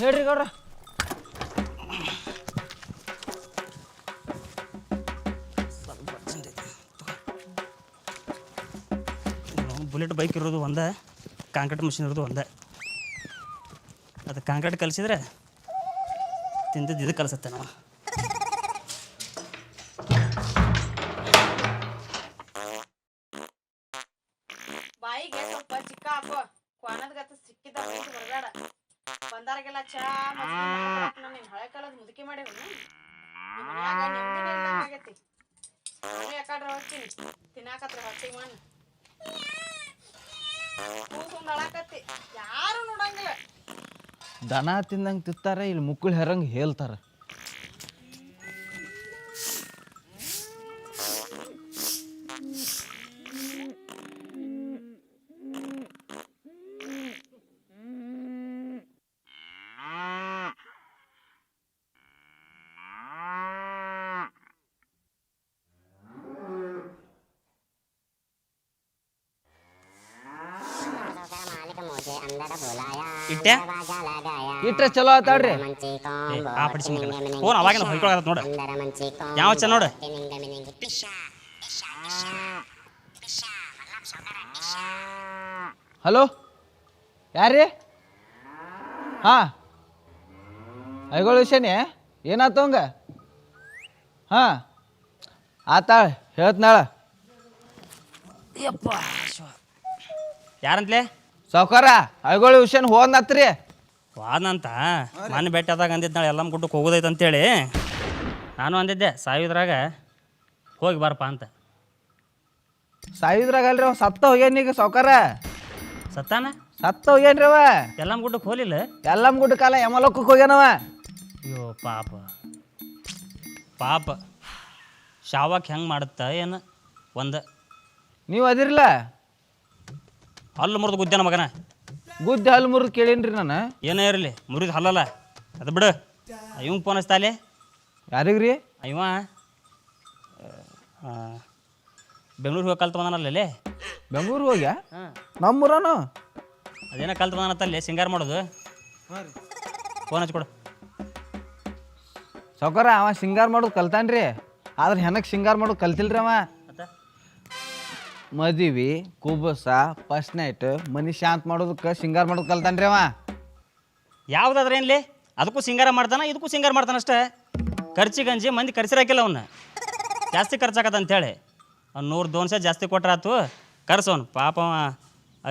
ಹೇಳ್ರಿ ಗೌಡ್ರ. Bullet bike ಇರೋದು ಒಂದೇ, ಕಾಂಕ್ರೀಟ್ ಮಿಷಿನ್ ಇರೋದು ಒಂದೇ. ಅದು ಕಾಂಕ್ರೀಟ್ ಕಲಿಸಿದ್ರೆ ತಿಂದಿದ್ದು ಇದು ಕಲಿಸುತ್ತೆ ನಾವು. ಬಾಯಿಗೆ ಸ್ವಲ್ಪ ಚಿಕ್ಕ ಹಾಕೋ, ಕ್ವಾನದ ಗತ್ತ ಸಿಕ್ಕಿದ ಹೊರಗಾಡ ಬಂದಾರಗೆಲ್ಲ ಚಾ ನೀನ್ ಹಳೆ ಕಾಲದ ಮುದುಕಿ ಮಾಡೇವಿ ಮನ್ಯಾಗ ನೆಮ್ಮದಿನ ಇಲ್ಲಾಗೈತಿ. ನಾನು ಯಾಕಡ್ರ ಹೋಗ್ತೀನಿ ತಿನ್ನಾಕತ್ರ ಹೊಟ್ಟಿ ಮಣ್ಣು ಕೂಸುಂದ್ ಅಳಾಕತ್ತಿ, ಯಾರು ನೋಡಂಗಿಲ್ಲ. ದನ ತಿಂದಂಗೆ ತಿಂತಾರೆ, ಇಲ್ಲಿ ಮುಕ್ಕಳು ಹೆರಂಗೆ ಹೇಳ್ತಾರೆ. ಇಟ್ಟೆ ಇಟ್ರೆ ಚಲೋ ಆತಾಡ್ರಿ. ಆ ಪಡಿಸಿ ಫೋನ್ ಅವಾಗಿನ ಹೊಯ್ಕೊಳಗತ್ತ ನೋಡ. ಯಾವ ಚ ನೋಡ. ಹಲೋ, ಯಾರ್ರಿ? ಹಾಂ, ಐಗೋಳ ವಿಷಯನೇ ಏನಾತವಂಗ? ಹಾಂ ಆತಾಳ, ಹೇಳ್ತನಾಳ. ಯಪ್ಪ ಯಾರಂತಲೇ? ಸಾವ್ಕಾರ, ಐಗೋಳ ವಿಷಯನ ಹೋದ್ನತ್ರಿ. ವಾದಂತ ಮನೆ ಭೇಟಿ ಆದಾಗ ಅಂದಿದ್ದು ನಾಳೆ ಎಲ್ಲಮ್ಮ ಗುಡ್ಡಕ್ಕೆ ಹೋಗೋದೈತೆ ಅಂತೇಳಿ ನಾನು ಅಂದಿದ್ದೆ ಸಾಯುದ್ರಾಗ ಹೋಗಿ ಬಾರಪ್ಪ ಅಂತ. ಸಾಯುದ್ರಾಗಲ್ರಿ ಅವ ಸತ್ತ ಹೋಗ್ಯಾನೀಗ ಸಾವ್ಕಾರ. ಸತ್ತಾನ? ಸತ್ತ ಹೋಗ್ಯಾನ್ರಿ ಅವ. ಎಲ್ಲಮ್ಮ ಗುಡ್ಡಕ್ಕೆ ಹೋಲಿಲ್ಲ? ಎಲ್ಲಮ್ಮ ಗುಡ್ಡ ಕಾಲ ಯಮಲೋಕಕ್ಕೆ ಹೋಗ್ಯಾನವ. ಅಯ್ಯೋ ಪಾಪ ಪಾಪ, ಶಾವಕ್ಕೆ ಹೆಂಗೆ ಮಾಡುತ್ತಾ ಏನು ಒಂದು. ನೀವು ಅದಿರಲ್ಲ? ಹಲ್ಲು ಮುರಿದು ಗುದ್ದೇನ ಮಗನ. ಗುದ್ದಿ ಹಲ್ಲು ಮುರಿದು ಕೇಳೀನ್ರಿ ನಾನು. ಏನೇ ಇರಲಿ ಮುರಿದು ಹಲ್ಲಲ್ಲ ಅದು ಬಿಡು. ಇವಂಗೆ ಫೋನ್ ಹಚ್ತಾಲೆ. ಯಾರಿಗ್ರಿ? ಇವ ಬೆಂಗ್ಳೂರಿಗೆ ಹೋಗಿ ಕಲ್ತು ಬಂದಾನಲ್ಲೇ. ಬೆಂಗ್ಳೂರಿಗೆ ಹೋಗ್ಯಾ? ಹಾಂ, ನಮ್ಮೂರನು. ಅದೇನೋ ಕಲ್ತು ಬಂದಾನತ್ತಲ್ಲಿ ಸಿಂಗಾರ ಮಾಡೋದು. ಫೋನ್ ಹಚ್ಕೊಡು. ಸಾವ್ಕಾರ, ಅವ ಸಿಂಗಾರ ಮಾಡೋದು ಕಲ್ತಾನ್ರಿ, ಆದ್ರೆ ಹೆನಕ್ಕೆ ಸಿಂಗಾರ ಮಾಡೋದು ಕಲ್ತಿಲ್ರಿ ಅವ. ಮದುವೆ, ಕುಬಸ, ಫಸ್ಟ್ ನೈಟ್, ಮನಿ ಶಾಂತ ಮಾಡೋದಕ್ಕೆ ಸಿಂಗಾರ ಮಾಡೋದು ಕಲ್ತಾನ್ರಿ ಅವ. ಯಾವುದಾದ್ರೆ ಏನ್ಲಿ ಅದಕ್ಕೂ ಸಿಂಗಾರ ಮಾಡ್ತಾನೆ, ಇದಕ್ಕೂ ಸಿಂಗಾರ ಮಾಡ್ತಾನೆ ಅಷ್ಟೇ. ಖರ್ಚಿಗಂಜಿ ಮಂದಿ ಕರ್ಸಿರಾಕಿಲ್ಲ ಅವನ್ನ. ಜಾಸ್ತಿ ಖರ್ಚಾಕತ್ತ ಅಂತೇಳಿ ಅವ್ನು 100-200 ಜಾಸ್ತಿ ಕೊಟ್ರಾತು. ಕರ್ಸೋನು ಪಾಪ ಅವ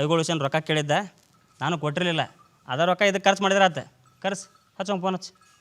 ಐಗೋಳು ವಿಷಯ ರೊಕ್ಕ ಕೇಳಿದ್ದ, ನಾನು ಕೊಟ್ಟಿರಲಿಲ್ಲ. ಅದ ರೊಕ್ಕ ಇದಕ್ಕೆ ಖರ್ಚು ಮಾಡಿದ್ರೆ ಆತ. ಕರ್ಸು, ಹಚ್ಚೋಂಗೆ ಫೋನ್ ಹಚ್ಚು.